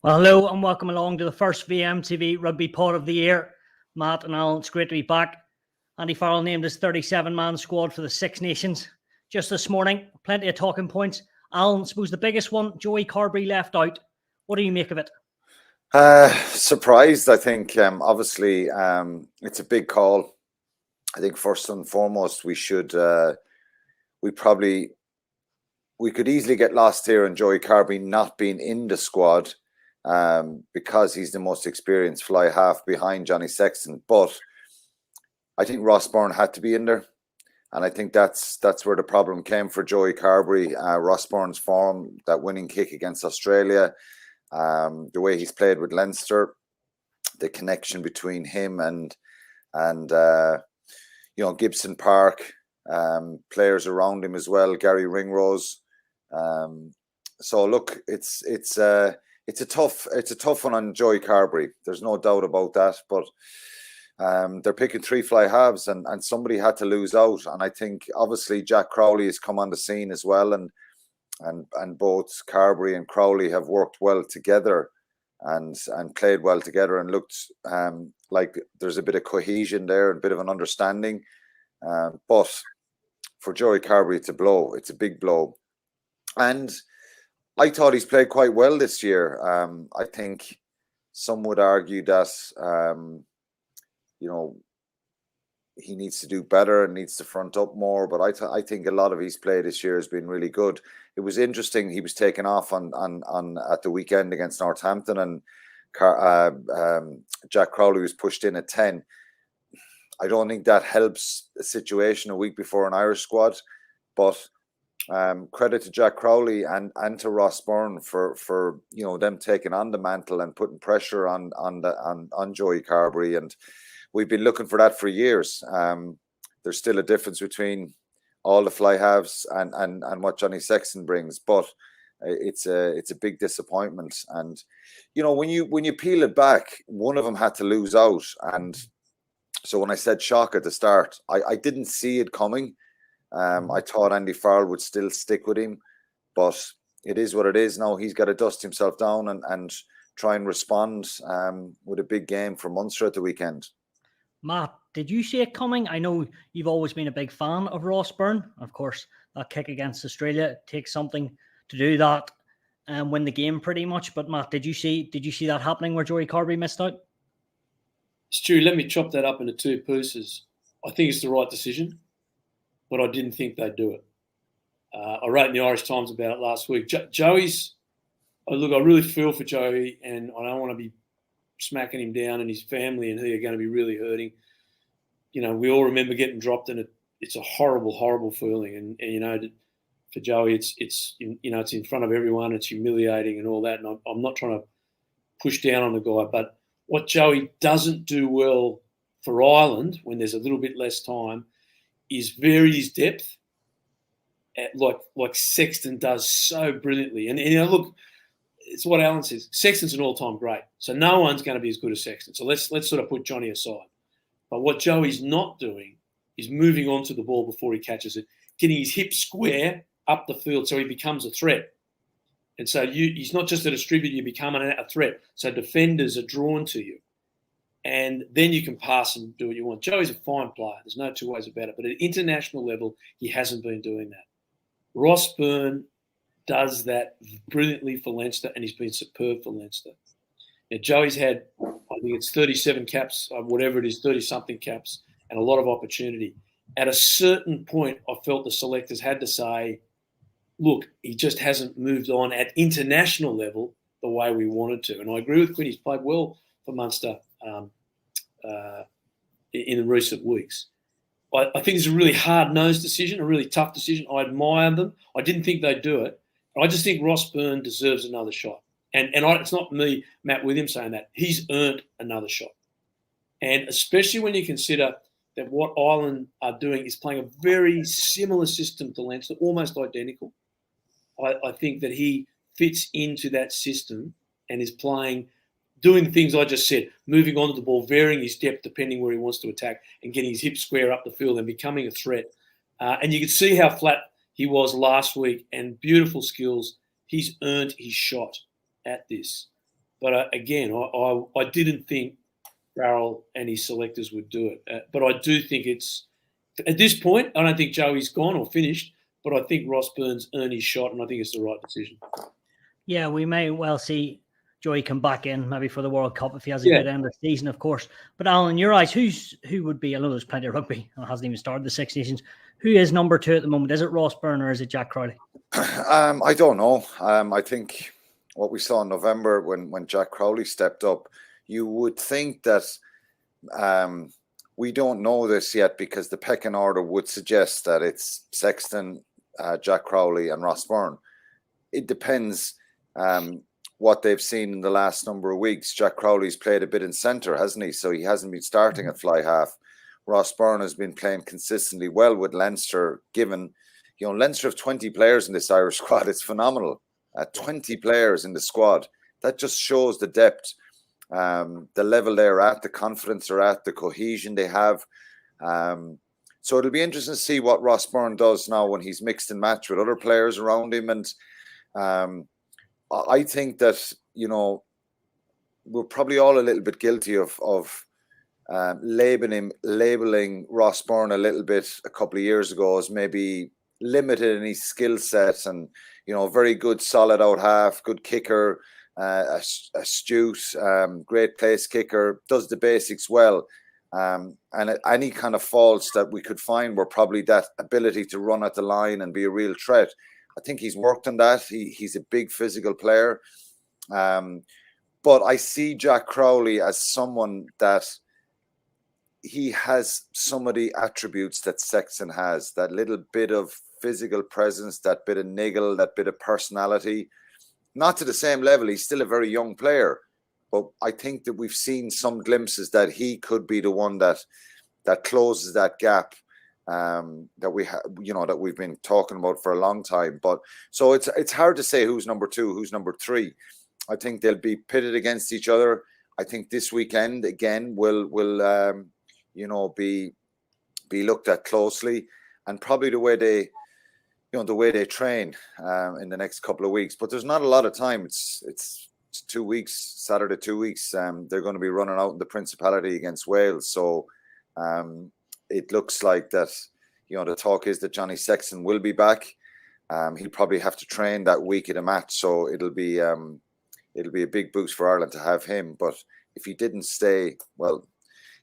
Well, hello and welcome along to the first VMTV Rugby Pod of the year. Matt and Alan, it's great to be back. Andy Farrell named his 37-man squad for the Six Nations just this morning. Plenty of talking points. Alan, I suppose the biggest one, Joey Carbery left out. What do you make of it? Surprised, I think. Obviously, it's a big call. I think first and foremost, we could easily get lost here in Joey Carbery not being in the squad. Because he's the most experienced fly half behind Johnny Sexton. But I think Ross Byrne had to be in there. And I think that's where the problem came for Joey Carbery. Ross Byrne's form, that winning kick against Australia, the way he's played with Leinster, the connection between him and Gibson Park, players around him as well, Gary Ringrose. So look, it's a tough one on Joey Carbery. There's no doubt about that. But they're picking three fly halves, and somebody had to lose out. And I think obviously Jack Crowley has come on the scene as well, and both Carbery and Crowley have worked well together and played well together, and looked like there's a bit of cohesion there, a bit of an understanding. But for Joey Carbery, it's a blow. It's a big blow, and I thought he's played quite well this year. I think some would argue that, he needs to do better and needs to front up more. But I think a lot of his play this year has been really good. It was interesting. He was taken off on at the weekend against Northampton, and Jack Crowley was pushed in at 10. I don't think that helps the situation a week before an Irish squad, but credit to Jack Crowley and to Ross Byrne for them taking on the mantle and putting pressure on Joey Carbery, and we've been looking for that for years. There's still a difference between all the fly halves and what Johnny Sexton brings, but it's a big disappointment. And when you peel it back, one of them had to lose out, and so when I said shock at the start, I didn't see it coming. I thought Andy Farrell would still stick with him, but it is what it is now. He's got to dust himself down and try and respond with a big game for Munster at the weekend. Matt, did you see it coming? I know you've always been a big fan of Ross Byrne. Of course, that kick against Australia, it takes something to do that and win the game pretty much. But Matt, did you see that happening where Joey Carbery missed out? Stu, let me chop that up into two pieces. I think it's the right decision, but I didn't think they'd do it. I wrote in the Irish Times about it last week. Joey's, I really feel for Joey, and I don't want to be smacking him down, and his family and he are going to be really hurting. We all remember getting dropped, and it's a horrible, horrible feeling. And for Joey, it's in front of everyone. It's humiliating and all that. And I'm not trying to push down on the guy, but what Joey doesn't do well for Ireland when there's a little bit less time is vary his depth, like Sexton does so brilliantly. And look, it's what Alan says. Sexton's an all-time great, so no one's going to be as good as Sexton. So let's sort of put Johnny aside. But what Joey's not doing is moving on to the ball before he catches it, getting his hip square up the field so he becomes a threat. And so he's not just a distributor, you become a threat. So defenders are drawn to you. And then you can pass and do what you want. Joey's a fine player. There's no two ways about it. But at international level, he hasn't been doing that. Ross Byrne does that brilliantly for Leinster, and he's been superb for Leinster. Now, Joey's had, I think it's 37 caps, whatever it is, 30-something caps, and a lot of opportunity. At a certain point, I felt the selectors had to say, look, he just hasn't moved on at international level the way we wanted to. And I agree with Quinn. He's played well for Munster in the recent weeks. I think it's a really hard-nosed decision, a really tough decision. I admire them. I didn't think they'd do it. I just think Ross Byrne deserves another shot. And it's not me, Matt Williams, saying that. He's earned another shot. And especially when you consider that what Ireland are doing is playing a very similar system to Leinster, almost identical. I think that he fits into that system and is playing, doing the things I just said, moving onto the ball, varying his depth depending where he wants to attack, and getting his hip square up the field and becoming a threat. And you can see how flat he was last week, and beautiful skills. He's earned his shot at this. But again, I didn't think Farrell and his selectors would do it. But I do think it's, at this point, I don't think Joey's gone or finished, but I think Ross Byrne's earned his shot, and I think it's the right decision. Yeah, we may well see Joey come back in maybe for the World Cup if he has a good end of the season, of course. But Alan, in your eyes, who would be? I know there's plenty of rugby and it hasn't even started the Six Nations. Who is number 2 at the moment? Is it Ross Byrne or is it Jack Crowley? I don't know. I think what we saw in November when Jack Crowley stepped up, you would think that we don't know this yet because the pecking order would suggest that it's Sexton, Jack Crowley and Ross Byrne. It depends what they've seen in the last number of weeks. Jack Crowley's played a bit in centre, hasn't he? So he hasn't been starting at fly half. Ross Byrne has been playing consistently well with Leinster, given, Leinster have 20 players in this Irish squad. It's phenomenal. 20 players in the squad. That just shows the depth, the level they're at, the confidence they're at, the cohesion they have. So it'll be interesting to see what Ross Byrne does now when he's mixed and matched with other players around him. And I think that, we're probably all a little bit guilty of labeling Ross Byrne a little bit a couple of years ago as maybe limited in his skill set and, very good solid out half, good kicker, astute, great place kicker, does the basics well. And any kind of faults that we could find were probably that ability to run at the line and be a real threat. I think he's worked on that. He's a big physical player. But I see Jack Crowley as someone that he has some of the attributes that Sexton has, that little bit of physical presence, that bit of niggle, that bit of personality. Not to the same level. He's still a very young player. But I think that we've seen some glimpses that he could be the one that closes that gap that we have, that we've been talking about for a long time. But so it's hard to say who's number 2, who's number 3. I think they'll be pitted against each other. I think this weekend again will be looked at closely, and probably the way they train in the next couple of weeks. But there's not a lot of time. It's 2 weeks, Saturday 2 weeks. They're going to be running out in the Principality against Wales. So it looks like that, the talk is that Johnny Sexton will be back. He'll probably have to train that week at a match. So it'll be a big boost for Ireland to have him. But if he didn't stay, well,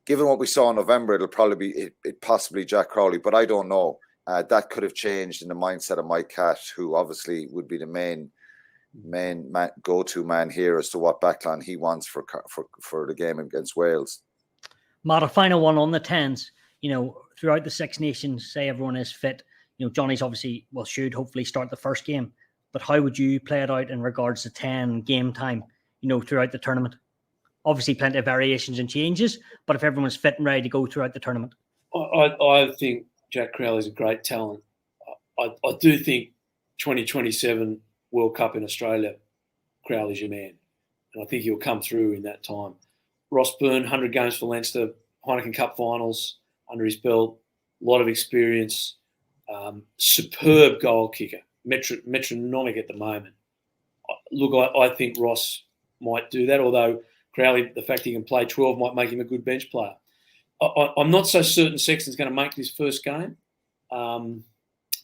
given what we saw in November, it'll probably be possibly Jack Crowley. But I don't know. That could have changed in the mindset of Mike Catt, who obviously would be the main go-to man here as to what backline he wants for the game against Wales. Matt, a final one on the 10s. Throughout the Six Nations, say everyone is fit. Johnny's obviously, should hopefully start the first game. But how would you play it out in regards to 10 game time, throughout the tournament? Obviously, plenty of variations and changes, but if everyone's fit and ready to go throughout the tournament. I think Jack Crowley's a great talent. I do think 2027 World Cup in Australia, Crowley's your man. And I think he'll come through in that time. Ross Byrne, 100 games for Leinster, Heineken Cup finals under his belt, a lot of experience, superb goal kicker, metronomic at the moment. Look, I think Ross might do that, although Crowley, the fact he can play 12 might make him a good bench player. I'm not so certain Sexton's going to make this first game. I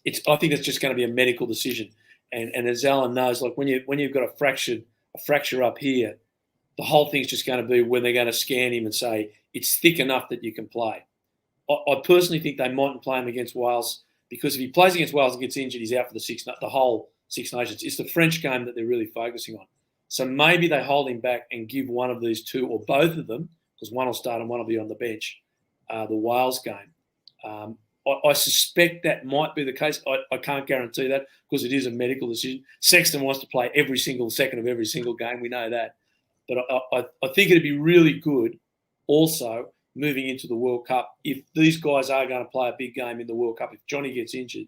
think it's just going to be a medical decision. And as Alan knows, like when you've got a fracture up here, the whole thing's just going to be when they're going to scan him and say it's thick enough that you can play. I personally think they mightn't play him against Wales, because if he plays against Wales and gets injured, he's out for the whole Six Nations. It's the French game that they're really focusing on. So maybe they hold him back and give one of these two or both of them, because one will start and one will be on the bench, the Wales game. I suspect that might be the case. I can't guarantee that because it is a medical decision. Sexton wants to play every single second of every single game. We know that. But I think it'd be really good also moving into the World Cup. If these guys are going to play a big game in the World Cup, if Johnny gets injured,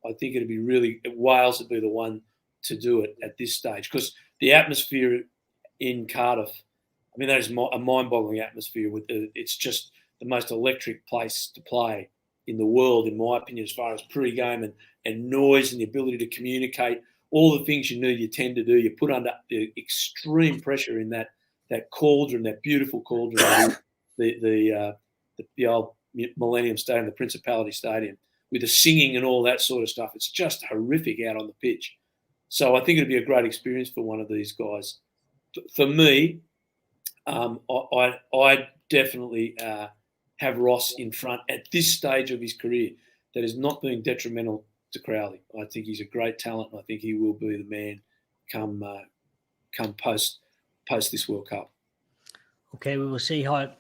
I think it'd be Wales would be the one to do it at this stage, because the atmosphere in Cardiff, that is a mind-boggling atmosphere. It's just the most electric place to play in the world, in my opinion, as far as pre-game and noise and the ability to communicate all the things you tend to do. You put under the extreme pressure in that cauldron, that beautiful cauldron, the old Millennium Stadium, the Principality Stadium, with the singing and all that sort of stuff. It's just horrific out on the pitch. So I think it'd be a great experience for one of these guys. For me, I definitely have Ross in front at this stage of his career. That is not being detrimental to Crowley. I think he's a great talent, and I think he will be the man come post this World Cup. Okay, we will see how it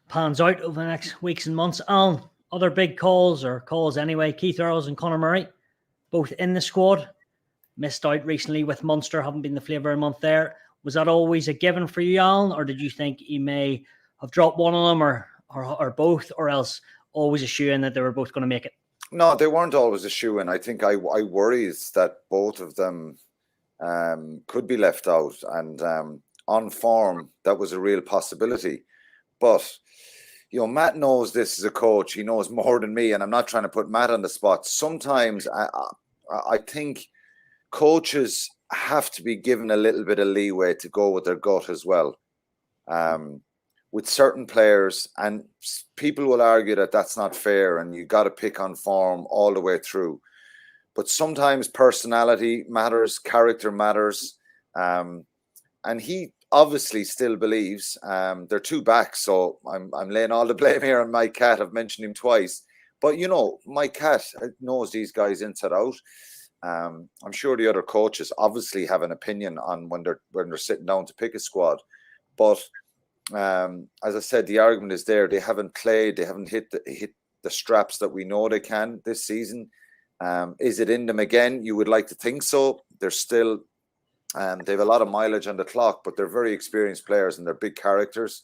pans out over the next weeks and months. Alan, other big calls anyway. Keith Earls and Conor Murray, both in the squad. Missed out recently with Munster, haven't been the flavour of the month there. Was that always a given for you, Alan, or did you think he may have dropped one of them or both, or else always a shoe-in that they were both going to make it? No, they weren't always a shoe-in. I think I worried that both of them could be left out, and on form, that was a real possibility. But, Matt knows this as a coach. He knows more than me, and I'm not trying to put Matt on the spot. Sometimes I think coaches have to be given a little bit of leeway to go with their gut as well. With certain players, and people will argue that that's not fair and you got to pick on form all the way through. But sometimes personality matters, character matters. And he obviously still believes they're two backs. So I'm laying all the blame here on Mike Catt. I've mentioned him twice. But, Mike Catt knows these guys inside out. I'm sure the other coaches obviously have an opinion on when they're sitting down to pick a squad. But as I said, the argument is there. They haven't played. They haven't hit the straps that we know they can this season. Is it in them again? You would like to think so. They're still, they have a lot of mileage on the clock, but they're very experienced players and they're big characters.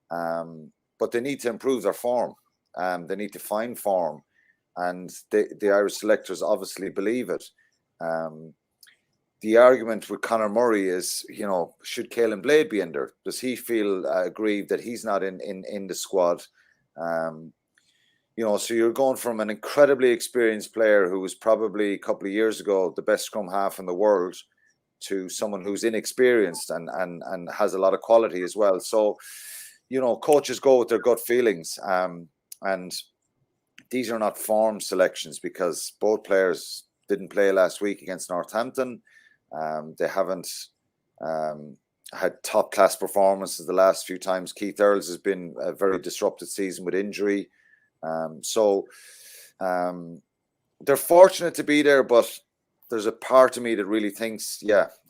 But they need to improve their form. They need to find form. And the Irish selectors obviously believe it. The argument with Conor Murray is, should Caelan Blade be in there? Does he feel aggrieved that he's not in the squad? So you're going from an incredibly experienced player who was probably a couple of years ago the best scrum half in the world to someone who's inexperienced and has a lot of quality as well. So, coaches go with their gut feelings. And these are not form selections because both players didn't play last week against Northampton. They haven't had top-class performances the last few times. Keith Earls has been a very disrupted season with injury. So they're fortunate to be there, but there's a part of me that really thinks,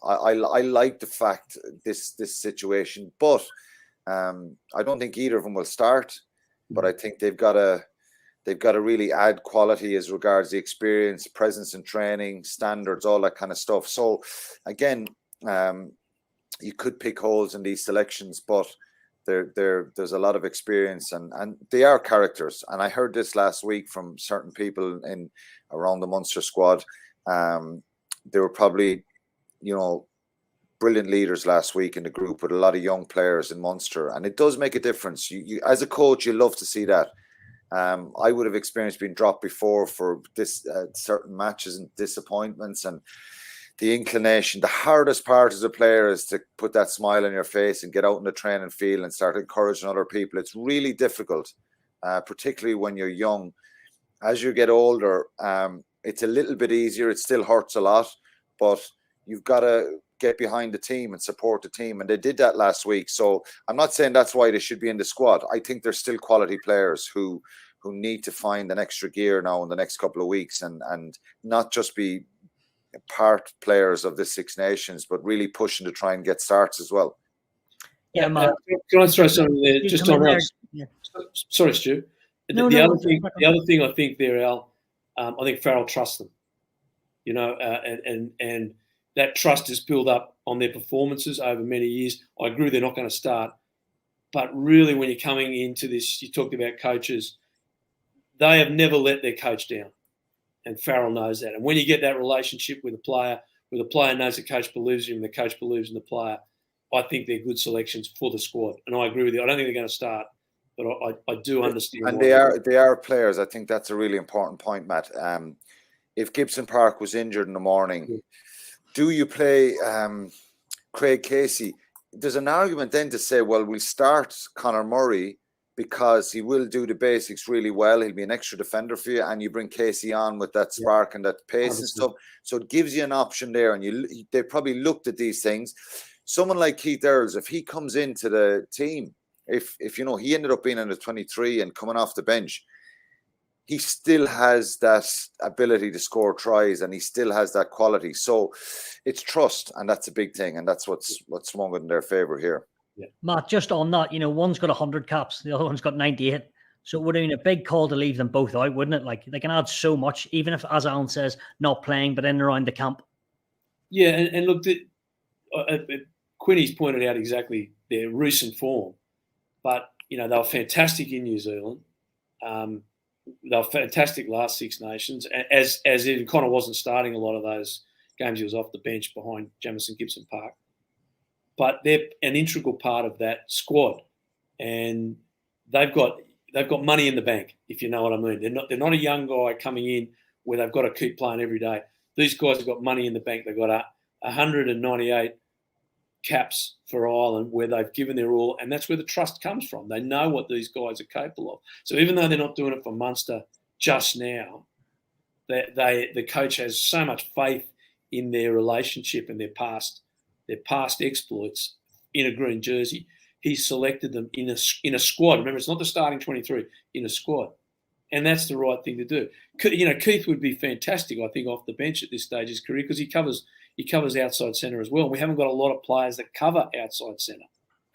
I like the fact this situation, but I don't think either of them will start. But I think they've got to really add quality as regards the experience, presence in training, standards, all that kind of stuff. So again, you could pick holes in these selections, but there's a lot of experience and they are characters. And I heard this last week from certain people around the Munster squad. They were probably, brilliant leaders last week in the group with a lot of young players in Munster. And it does make a difference. You as a coach, you love to see that. I would have experienced being dropped before for this certain matches and disappointments and the inclination. The hardest part as a player is to put that smile on your face and get out in the training field and start encouraging other people. It's really difficult, particularly when you're young. As you get older, it's a little bit easier. It still hurts a lot, but you've got to get behind the team and support the team. And they did that last week. So I'm not saying that's why they should be in the squad. I think they're still quality players who need to find an extra gear now in the next couple of weeks and not just be part players of the Six Nations, but really pushing to try and get starts as well. Yeah, man. Can I throw something there? Just on Ross. Yeah. Sorry, Stu. The other thing I think there, Al, I think Farrell trusts them. And that trust is built up on their performances over many years. I agree they're not going to start. But really, when you're coming into this, you talked about coaches. They have never let their coach down. And Farrell knows that. And when you get that relationship with a player, where the player knows the coach believes in him, the coach believes in the player, I think they're good selections for the squad. And I agree with you. I don't think they're going to start, but I do understand. And they are players. I think that's a really important point, Matt. If Gibson Park was injured in the morning, do you play Craig Casey? There's an argument then to say, well, we'll start Conor Murray because he will do the basics really well. He'll be an extra defender for you, and you bring Casey on with that spark and that pace and stuff. So it gives you an option there, and they probably looked at these things. Someone like Keith Earls, if he comes into the team, if you know, he ended up being in the 23 and coming off the bench, he still has that ability to score tries, and he still has that quality. So it's trust, and that's a big thing, and that's what's swung in their favour here. Yeah. Matt, just on that, you know, one's got 100 caps, the other one's got 98. So it would have been a big call to leave them both out, wouldn't it? Like, they can add so much, even if, as Alan says, not playing, but in and around the camp. Yeah, and look, Quinny's pointed out exactly their recent form, but, you know, they were fantastic in New Zealand. They were fantastic last Six Nations, as in Connor wasn't starting a lot of those games. He was off the bench behind Jamison Gibson Park. But they're an integral part of that squad, and they've got money in the bank, if you know what I mean. They're not a young guy coming in where they've got to keep playing every day. These guys have got money in the bank. They've got 198 caps for Ireland where they've given their all, and that's where the trust comes from. They know what these guys are capable of. So even though they're not doing it for Munster just now, the coach has so much faith in their relationship and their past exploits in a green jersey. He selected them in a squad. Remember, it's not the starting 23, in a squad. And that's the right thing to do. You know, Keith would be fantastic, I think, off the bench at this stage of his career, because he covers outside centre as well. We haven't got a lot of players that cover outside centre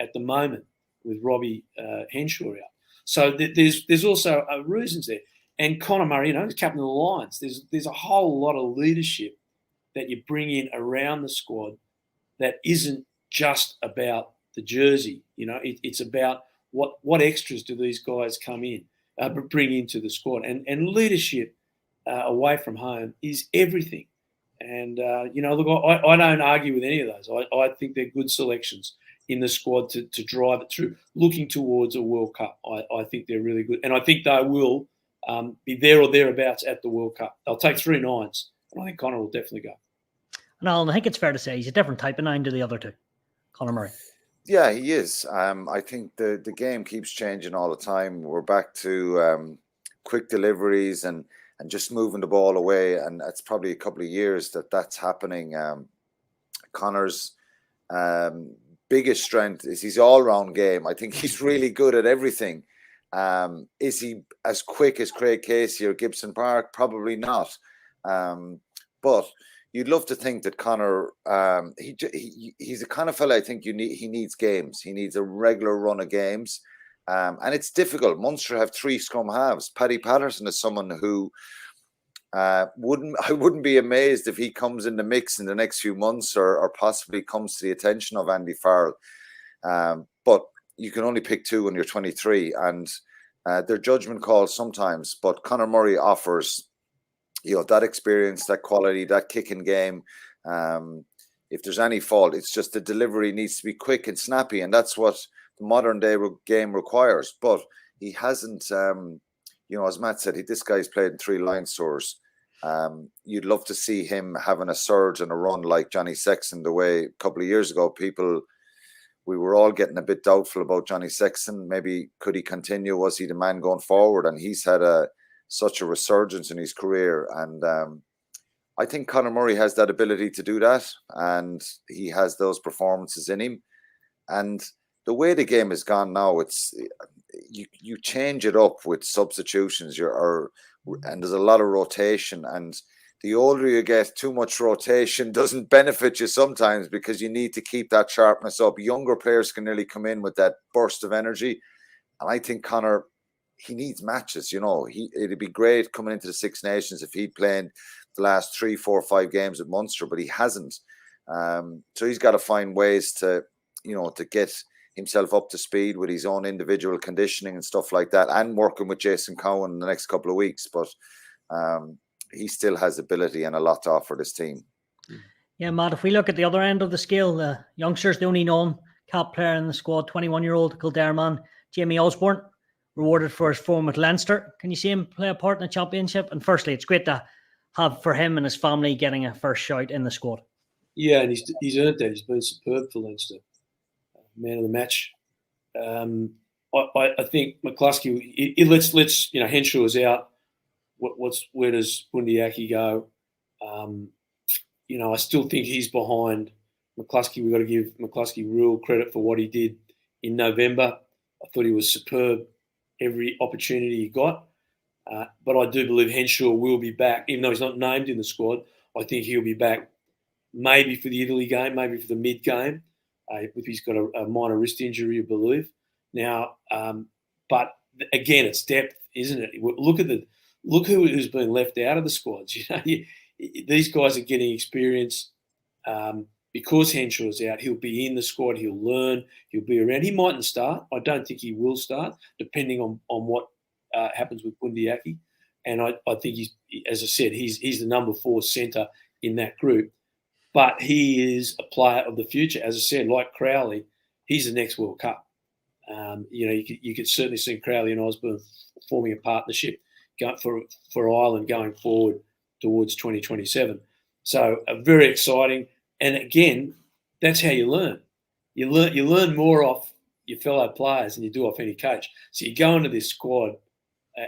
at the moment with Robbie Henshaw out. So there's also reasons there. And Conor Murray, you know, he's captain of the Lions. There's a whole lot of leadership that you bring in around the squad that isn't just about the jersey. You know, it's about what extras do these guys bring into the squad. And leadership away from home is everything. And, you know, look, I don't argue with any of those. I think they're good selections in the squad to drive it through, looking towards a World Cup. I think they're really good. And I think they will be there or thereabouts at the World Cup. They'll take 3 nines, and I think Conor will definitely go. And Alan, I think it's fair to say he's a different type of 9 to the other two, Conor Murray. Yeah, he is. I think the game keeps changing all the time. We're back to quick deliveries and just moving the ball away, and it's probably a couple of years that's happening. Conor's biggest strength is his all-round game. I think he's really good at everything. Is he as quick as Craig Casey or Gibson Park? Probably not. But you'd love to think that Conor, he's the kind of fella I think he needs games. He needs a regular run of games. And it's difficult. Munster have 3 scrum halves. Paddy Patterson is someone who I wouldn't be amazed if he comes in the mix in the next few months or possibly comes to the attention of Andy Farrell. But you can only pick 2 when you're 23, and they're judgment calls sometimes. But Conor Murray offers, you know, that experience, that quality, that kicking game. If there's any fault, it's just the delivery needs to be quick and snappy, and that's what the modern day game requires. But he hasn't, you know, as Matt said, this guy's played in 3 Lions tours. You'd love to see him having a surge and a run like Johnny Sexton. The way a couple of years ago, we were all getting a bit doubtful about Johnny Sexton. Maybe could he continue? Was he the man going forward? And he's had such a resurgence in his career. And I think Conor Murray has that ability to do that, and he has those performances in him. And the way the game has gone now, it's you change it up with substitutions, and there's a lot of rotation. And the older you get, too much rotation doesn't benefit you sometimes, because you need to keep that sharpness up. Younger players can nearly come in with that burst of energy. And I think Conor, he needs matches. You know, it'd be great coming into the Six Nations if he'd played the last 3, 4, 5 games at Munster, but he hasn't. So he's got to find ways to get himself up to speed with his own individual conditioning and stuff like that, and working with Jason Cowan in the next couple of weeks. But he still has ability and a lot to offer this team. Yeah, Matt, if we look at the other end of the scale, the youngsters, the only non-cap player in the squad, 21-year-old Kildare man, Jamie Osborne, rewarded for his form with Leinster. Can you see him play a part in the championship? And firstly, it's great to have for him and his family getting a first shout in the squad. Yeah, and he's earned that. He's been superb for Leinster. Man of the match. I think McCluskey. Let's Henshaw is out. Where does Bundyaki go? I still think he's behind McCluskey. We've got to give McCluskey real credit for what he did in November. I thought he was superb every opportunity he got. But I do believe Henshaw will be back, even though he's not named in the squad. I think he'll be back maybe for the Italy game, maybe for the mid game. If he's got a minor wrist injury, I believe. Now, but again, it's depth, isn't it? Look who's been left out of the squads. These guys are getting experience. Because Henshaw's out, he'll be in the squad. He'll learn. He'll be around. He mightn't start. I don't think he will start, depending on what happens with Bundyaki. And I think as I said, he's the number 4 centre in that group. But he is a player of the future. As I said, like Crowley, he's the next World Cup. You could certainly see Crowley and Osborne forming a partnership for Ireland going forward towards 2027. So very exciting. And again, that's how you learn. You learn more off your fellow players than you do off any coach. So you go into this squad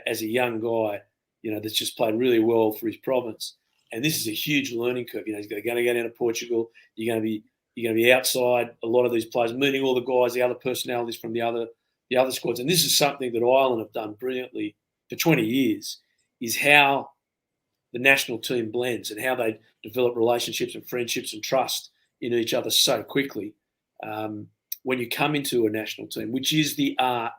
as a young guy, that's just played really well for his province. And this is a huge learning curve. He's going to go down to Portugal. You're going to be outside a lot of these players, meeting all the guys, the other personalities from the other squads. And this is something that Ireland have done brilliantly for 20 years, is how the national team blends and how they develop relationships and friendships and trust in each other so quickly. When you come into a national team, which is the art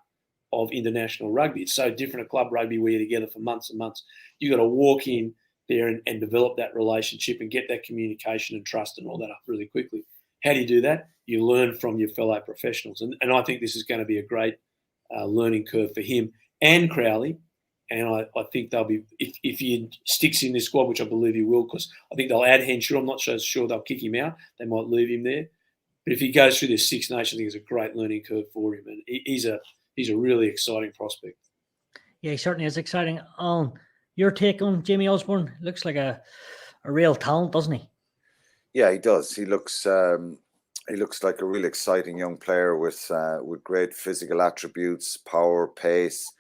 of international rugby, it's so different to club rugby where you're together for months and months. You've got to walk in there and develop that relationship and get that communication and trust and all that up really quickly. How do you do that? You learn from your fellow professionals. And I think this is going to be a great learning curve for him and Crowley. And I think they'll be, if he sticks in this squad, which I believe he will, because I think they'll add Henshaw. I'm not so sure they'll kick him out. They might leave him there. But if he goes through this Six Nations, I think it's a great learning curve for him. And he's a really exciting prospect. Yeah, he certainly is exciting. Your take on Jamie Osborne? Looks like a real talent, doesn't he? Yeah, he does. He looks like a really exciting young player with great physical attributes, power, pace,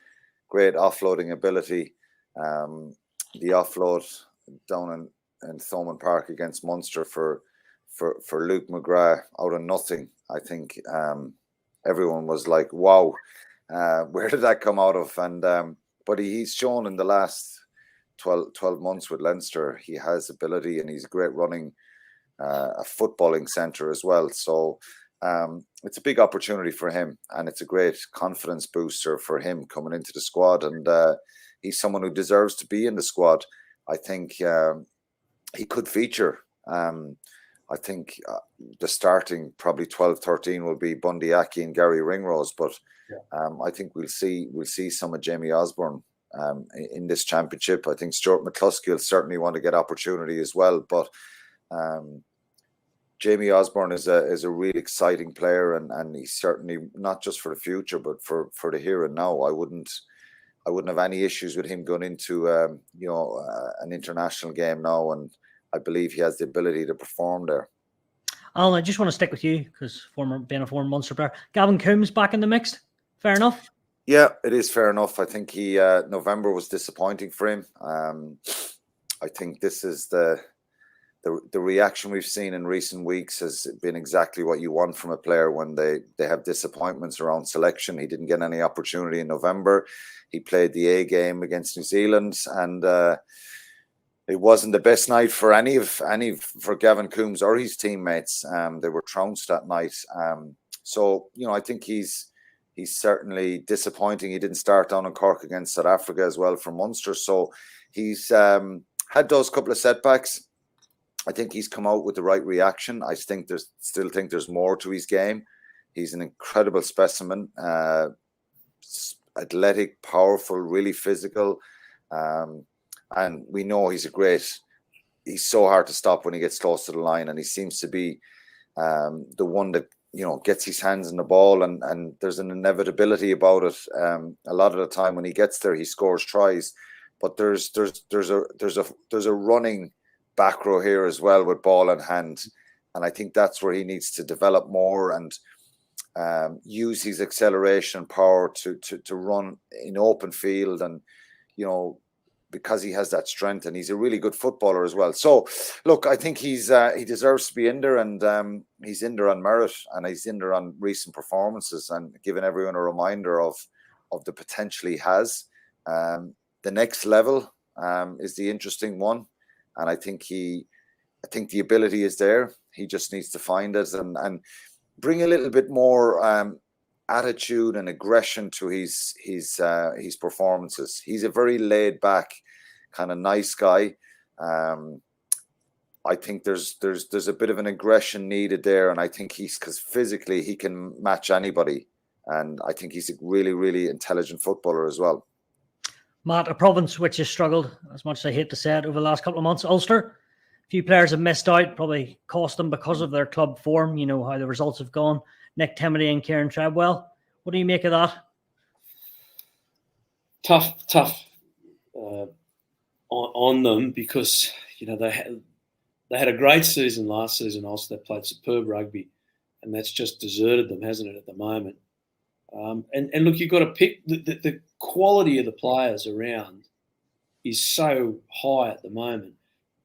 great offloading ability. The offload down in Thomond Park against Munster for Luke McGrath out of nothing. I think everyone was like, "Wow, where did that come out of?" And but he's shown in the last 12 months with Leinster, he has ability and he's great running a footballing centre as well. So it's a big opportunity for him, and it's a great confidence booster for him coming into the squad. And he's someone who deserves to be in the squad. I think he could feature. I think the starting probably 12-13 will be Bundyaki and Gary Ringrose, but I think we'll see some of Jamie Osborne in this championship. I think Stuart McCluskey will certainly want to get opportunity as well, but Jamie Osborne is a really exciting player, and he's certainly not just for the future, but for the here and now. I wouldn't have any issues with him going into an international game now, and I believe he has the ability to perform there. Alan, I just want to stick with you because being a former Munster player, Gavin Coombes back in the mix. Fair enough. Yeah, it is fair enough. I think November was disappointing for him. I think this is the reaction we've seen in recent weeks has been exactly what you want from a player when they have disappointments around selection. He didn't get any opportunity in November. He played the A game against New Zealand, and it wasn't the best night for for Gavin Coombes or his teammates. They were trounced that night. So I think he's certainly disappointing. He didn't start down in Cork against South Africa as well for Munster. So he's had those couple of setbacks. I think he's come out with the right reaction. I still think there's more to his game. He's an incredible specimen, athletic, powerful, really physical. And we know he's so hard to stop when he gets close to the line, and he seems to be the one that gets his hands on the ball, and there's an inevitability about it. A lot of the time when he gets there, he scores tries, but there's a running back row here as well with ball in hand, I think that's where he needs to develop more and use his acceleration power to run in open field, and because he has that strength, and he's a really good footballer as well. So look, I think he deserves to be in there, and he's in there on merit, and he's in there on recent performances, and giving everyone a reminder of the potential he has. The next level is the interesting one, and I think the ability is there. He just needs to find it and bring a little bit more attitude and aggression to his performances. He's a very laid back, kind of nice guy. I think there's a bit of an aggression needed there, and I think because physically he can match anybody, and I think he's a really, really intelligent footballer as well. Matt, a province which has struggled, as much as I hate to say it, over the last couple of months, Ulster. A few players have missed out, probably cost them because of their club form. You know how the results have gone. Nick Timmody and Kieran Treadwell. What do you make of that? Tough on them, because they had a great season last season. Also, they played superb rugby, and that's just deserted them, hasn't it, at the moment? And look, you've got to pick the quality of the players around is so high at the moment.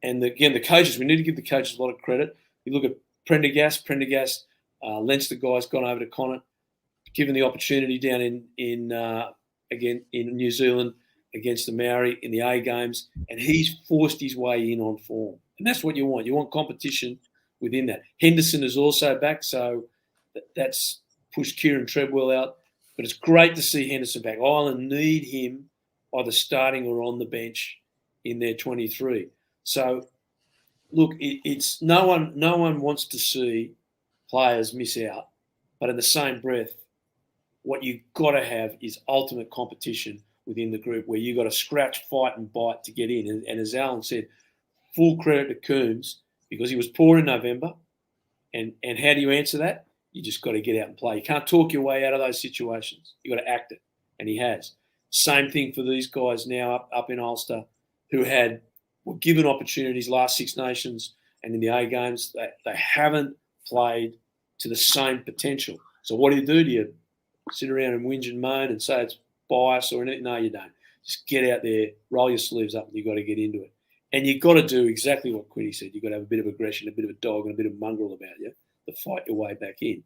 And again, the coaches, we need to give the coaches a lot of credit. You look at Prendergast, Leinster guy's gone over to Connacht, given the opportunity down in New Zealand against the Maori in the A games, and he's forced his way in on form. And that's what you want. You want competition within that. Henderson is also back, so that's pushed Kieran Treadwell out. But it's great to see Henderson back. Ireland need him either starting or on the bench in their 23. So, look, it's no one wants to see players miss out. But in the same breath, what you've got to have is ultimate competition within the group, where you've got to scratch, fight and bite to get in. And as Alan said, full credit to Coombes, because he was poor in November. And how do you answer that? You just got to get out and play. You can't talk your way out of those situations. You've got to act it. And he has. Same thing for these guys now up in Ulster, who were given opportunities last Six Nations and in the A games. They haven't played to the same potential. So what do? Do you sit around and whinge and moan and say it's bias or anything? No, you don't. Just get out there, roll your sleeves up, and you've got to get into it. And you've got to do exactly what Quinny said. You've got to have a bit of aggression, a bit of a dog, and a bit of mongrel about you to fight your way back in.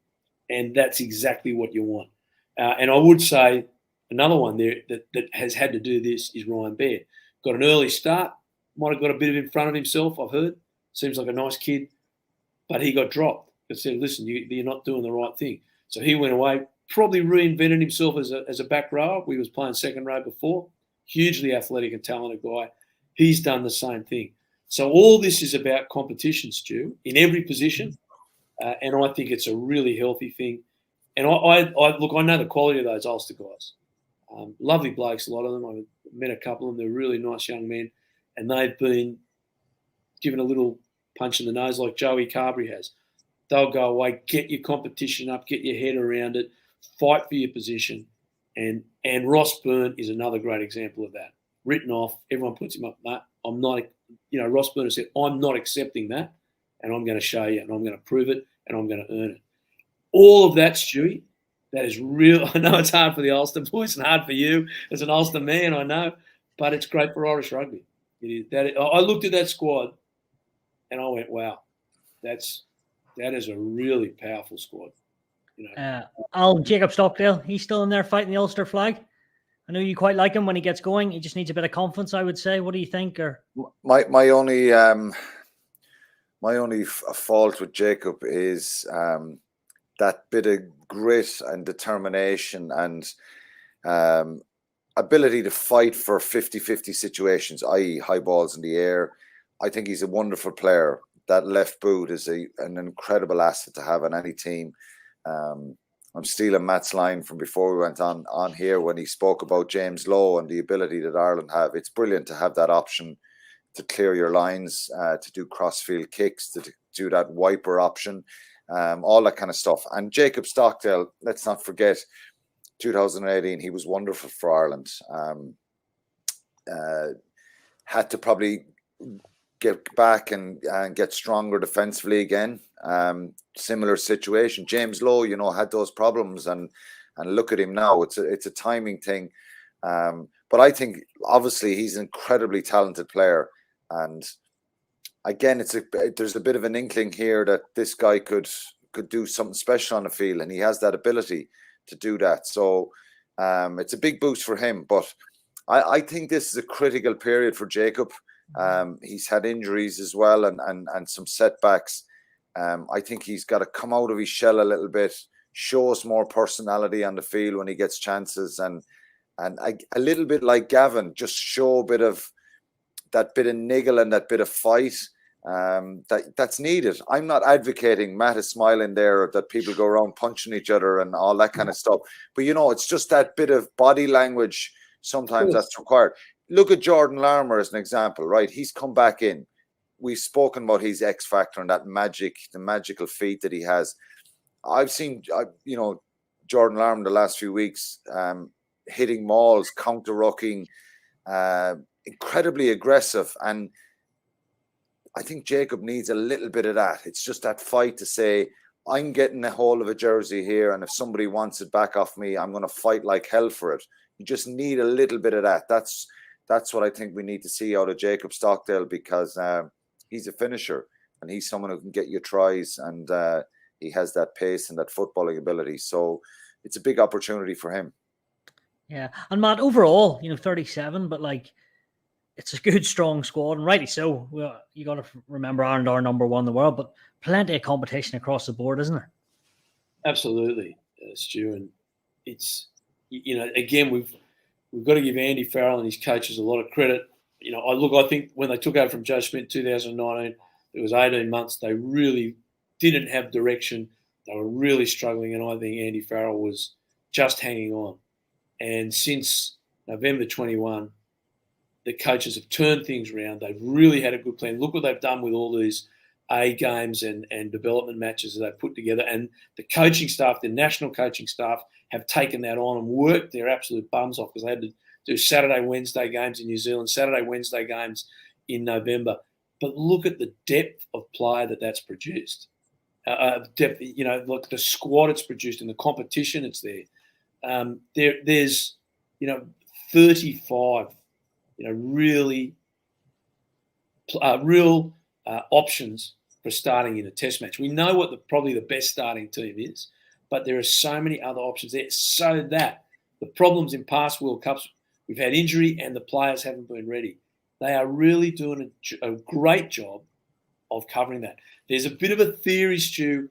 And that's exactly what you want. And I would say another one there that has had to do this is Ryan Baird. Got an early start, might have got a bit in front of himself, I've heard. Seems like a nice kid. But he got dropped. It said, listen, you're not doing the right thing. So he went away, probably reinvented himself as a back rower. We was playing second row before. Hugely athletic and talented guy. He's done the same thing. So all this is about competition, Stu, in every position. And I think it's a really healthy thing. And I look, I know the quality of those Ulster guys. Lovely blokes, a lot of them. I've met a couple of them. They're really nice young men. And they've been given a little punch in the nose like Joey Carbery has. They'll go away, get your competition up, get your head around it, fight for your position. And Ross Byrne is another great example of that. Written off, everyone puts him up. I'm not, Ross Byrne said, I'm not accepting that, and I'm going to show you, and I'm going to prove it, and I'm going to earn it. All of that, Stewie, that is real. I know it's hard for the Ulster boys and hard for you as an Ulster man, I know, but it's great for Irish rugby. It is. I looked at that squad, and I went, wow, that is a really powerful squad. Jacob Stockdale, he's still in there fighting the Ulster flag. I know you quite like him when he gets going. He just needs a bit of confidence, I would say. What do you think? Or my only fault with Jacob is that bit of grit and determination and ability to fight for 50-50 situations, i.e. high balls in the air. I think he's a wonderful player. That left boot is an incredible asset to have on any team. I'm stealing Matt's line from before we went on here when he spoke about James Lowe and the ability that Ireland have. It's brilliant to have that option to clear your lines, to do crossfield kicks, to do that wiper option, all that kind of stuff. And Jacob Stockdale, let's not forget, 2018, he was wonderful for Ireland. Had to probably get back and get stronger defensively again. Similar situation. James Lowe, had those problems, and look at him now. It's a timing thing. But I think obviously he's an incredibly talented player, and again, there's a bit of an inkling here that this guy could do something special on the field, and he has that ability to do that. So it's a big boost for him. But I think this is a critical period for Jacob. He's had injuries as well, and some setbacks. I think he's got to come out of his shell a little bit, show us more personality on the field when he gets chances, and a little bit like Gavin, just show a bit of that bit of niggle and that bit of fight that's needed. I'm not advocating, Matt is smiling there, that people go around punching each other and all that kind of stuff. But, it's just that bit of body language sometimes that's required. Look at Jordan Larmour as an example, right? He's come back in. We've spoken about his X factor and that the magical feat that he has. I've seen, Jordan Larmour the last few weeks hitting mauls, counter-rucking, incredibly aggressive, and I think Jacob needs a little bit of that. It's just that fight to say, I'm getting a hold of a jersey here, and if somebody wants it back off me, I'm going to fight like hell for it. You just need a little bit of that. That's what I think we need to see out of Jacob Stockdale, because he's a finisher, and he's someone who can get you tries, and he has that pace and that footballing ability. So it's a big opportunity for him. Yeah, and Matt, overall, 37, but it's a good, strong squad, and rightly so. Well, you got to remember Ireland are number one in the world, but plenty of competition across the board, isn't there? Absolutely, Stu, and it's again we've got to give Andy Farrell and his coaches a lot of credit. I think when they took over from Joe Schmidt in 2019, it was 18 months. They really didn't have direction. They were really struggling, and I think Andy Farrell was just hanging on. And since November 21, the coaches have turned things around. They've really had a good plan. Look what they've done with all these A games and development matches that they've put together. And the coaching staff, the national coaching staff, have taken that on and worked their absolute bums off, because they had to do Saturday, Wednesday games in New Zealand, Saturday, Wednesday games in November. But look at the depth of play that's produced. Depth, look, the squad it's produced and the competition it's there. There's 35 real options for starting in a test match. We know what probably the best starting team is, but there are so many other options there, so that the problems in past World Cups, we've had injury and the players haven't been ready. They are really doing a great job of covering that. There's a bit of a theory, Stu,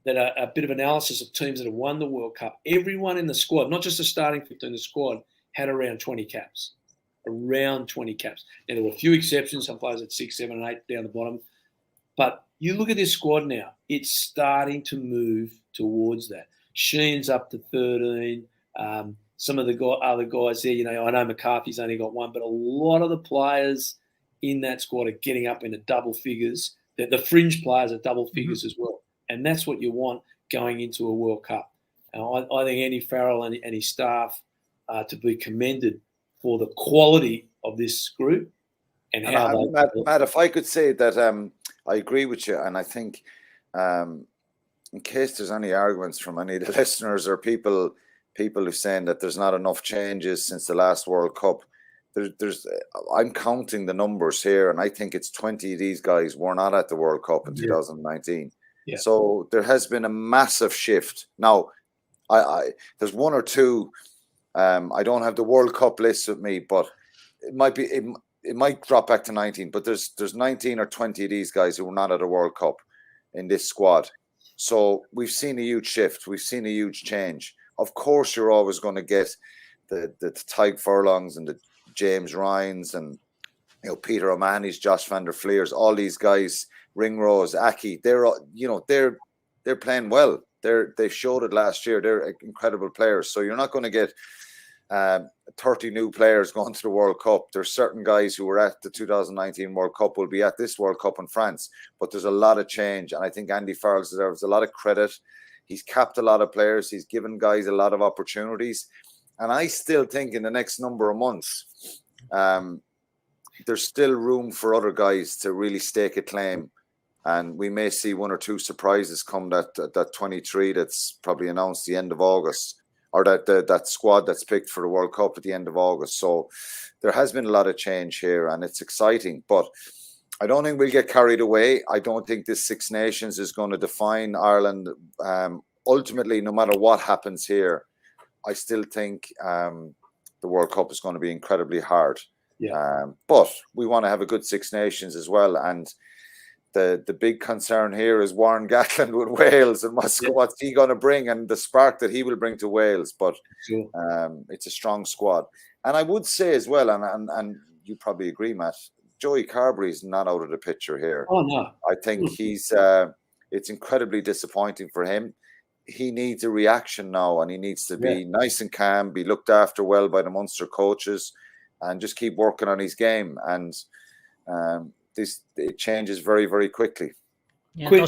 that a bit of analysis of teams that have won the World Cup. Everyone in the squad, not just the starting 15, the squad had around 20 caps. Around 20 caps. Now, there were a few exceptions. Some players had 6, 7, and 8 down the bottom. But you look at this squad now, it's starting to move towards that. Sheen's up to 13. Some of the other guys there, I know McCarthy's only got 1, but a lot of the players in that squad are getting up into double figures. The fringe players are double figures as well. And that's what you want going into a World Cup. I think Andy Farrell and his staff are to be commended for the quality of this group and how Matt, if I could say that I agree with you, and I think in case there's any arguments from any of the listeners or people who are saying that there's not enough changes since the last World Cup, I'm counting the numbers here, and I think it's 20 of these guys were not at the World Cup in 2019. Yeah. So there has been a massive shift. Now, there's 1 or 2. I don't have the World Cup list with me, but it might be it might drop back to 19. But there's 19 or 20 of these guys who were not at a World Cup in this squad. So we've seen a huge shift. We've seen a huge change. Of course, you're always going to get the Tyke Furlongs and the James Ryans and Peter O'Mahony's, Josh van der Fleers, all these guys, Ringrose, Aki. They're playing well. They showed it last year. They're incredible players. So you're not going to get 30 new players going to the World Cup. There's certain guys who were at the 2019 World Cup will be at this World Cup in France. But there's a lot of change. And I think Andy Farrell deserves a lot of credit. He's capped a lot of players. He's given guys a lot of opportunities. And I still think in the next number of months, there's still room for other guys to really stake a claim And we may see one or two surprises come that 23 that's probably announced the end of August, or that squad that's picked for the World Cup at the end of August. So there has been a lot of change here, and it's exciting. But I don't think we'll get carried away. I don't think this Six Nations is going to define Ireland. Ultimately, no matter what happens here, I still think the World Cup is going to be incredibly hard. Yeah. But we want to have a good Six Nations as well. And the big concern here is Warren Gatland with Wales, and what's he going to bring, and the spark that he will bring to Wales. But sure. It's a strong squad. And I would say as well, and you probably agree, Matt, Joey Carbery is not out of the picture here. Oh, no. I think he's it's incredibly disappointing for him. He needs a reaction now, and he needs to be nice and calm, be looked after well by the Munster coaches, and just keep working on his game. And it changes very, very quickly. Yeah, a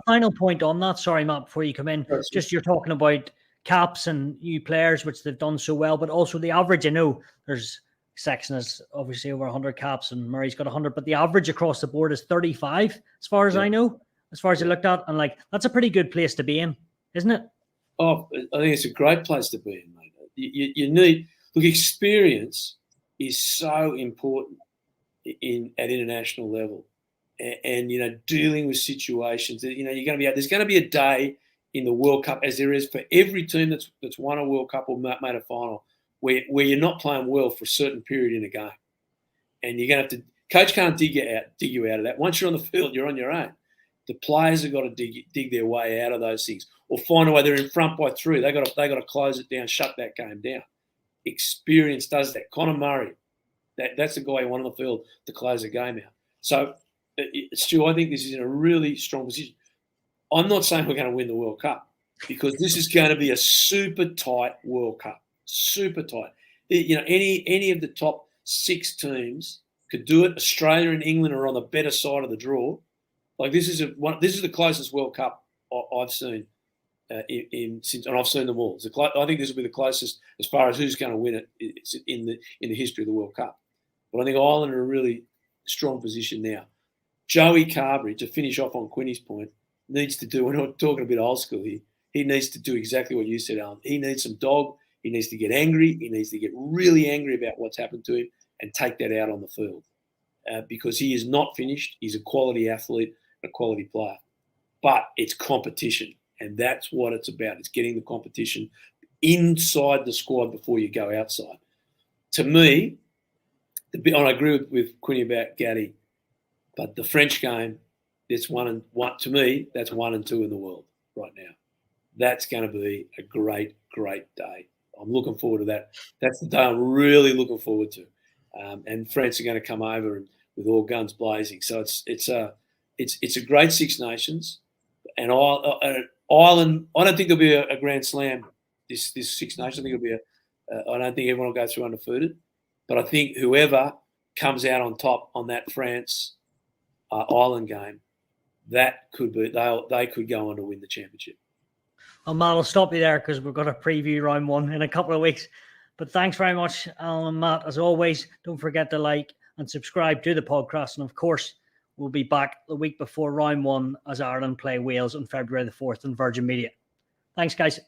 final point on that. Sorry, Matt, before you come in. Just you're talking about caps and new players, which they've done so well, but also the average. I know there's Sexton is obviously over 100 caps and Murray's got 100, but the average across the board is 35, as far as I know, as far as I looked at. And like, that's a pretty good place to be in, isn't it? Oh, I think it's a great place to be in, mate. You need, look, experience is so important at international level, and you know, dealing with situations that, you know, there's going to be a day in the World Cup, as there is for every team that's won a World Cup or made a final, where you're not playing well for a certain period in a game, and you're going to have to. Coach can't dig you out of that. Once you're on the field, you're on your own. The players have got to dig their way out of those things, or find a way. They're in front by 3. They got to close it down, shut that game down. Experience does that. Conor Murray, that's the guy who won on the field to close the game out. So, Stu, I think this is in a really strong position. I'm not saying we're going to win the World Cup, because this is going to be a super tight World Cup. Super tight. You know, any of the top 6 teams could do it. Australia and England are on the better side of the draw. Like, this is the closest World Cup I've seen since, and I've seen them all. I think this will be the closest as far as who's going to win it in the history of the World Cup. But I think Ireland are in a really strong position now. Joey Carbery, to finish off on Quinny's point, needs to do. We're not talking a bit old school here. He needs to do exactly what you said, Alan. He needs some dog. He needs to get angry. He needs to get really angry about what's happened to him and take that out on the field, because he is not finished. He's a quality athlete, a quality player. But it's competition, and that's what it's about. It's getting the competition inside the squad before you go outside. To me, and I agree with Quinny about Gaddy, but the French game, that's 1 and 1. To me, that's 1 and 2 in the world right now. That's going to be a great, great day. I'm looking forward to that. That's the day I'm really looking forward to. And France are going to come over with all guns blazing. So it's a great Six Nations. And Ireland, I don't think there'll be a Grand Slam this Six Nations. I think it'll be I don't think everyone will go through undefeated. But I think whoever comes out on top on that France Ireland game, that could be they could go on to win the championship. Well, Matt, I'll stop you there because we're going to preview round 1 in a couple of weeks. But thanks very much, Alan and Matt. As always, don't forget to like and subscribe to the podcast. And of course, we'll be back the week before round 1 as Ireland play Wales on February the 4th on Virgin Media. Thanks, guys.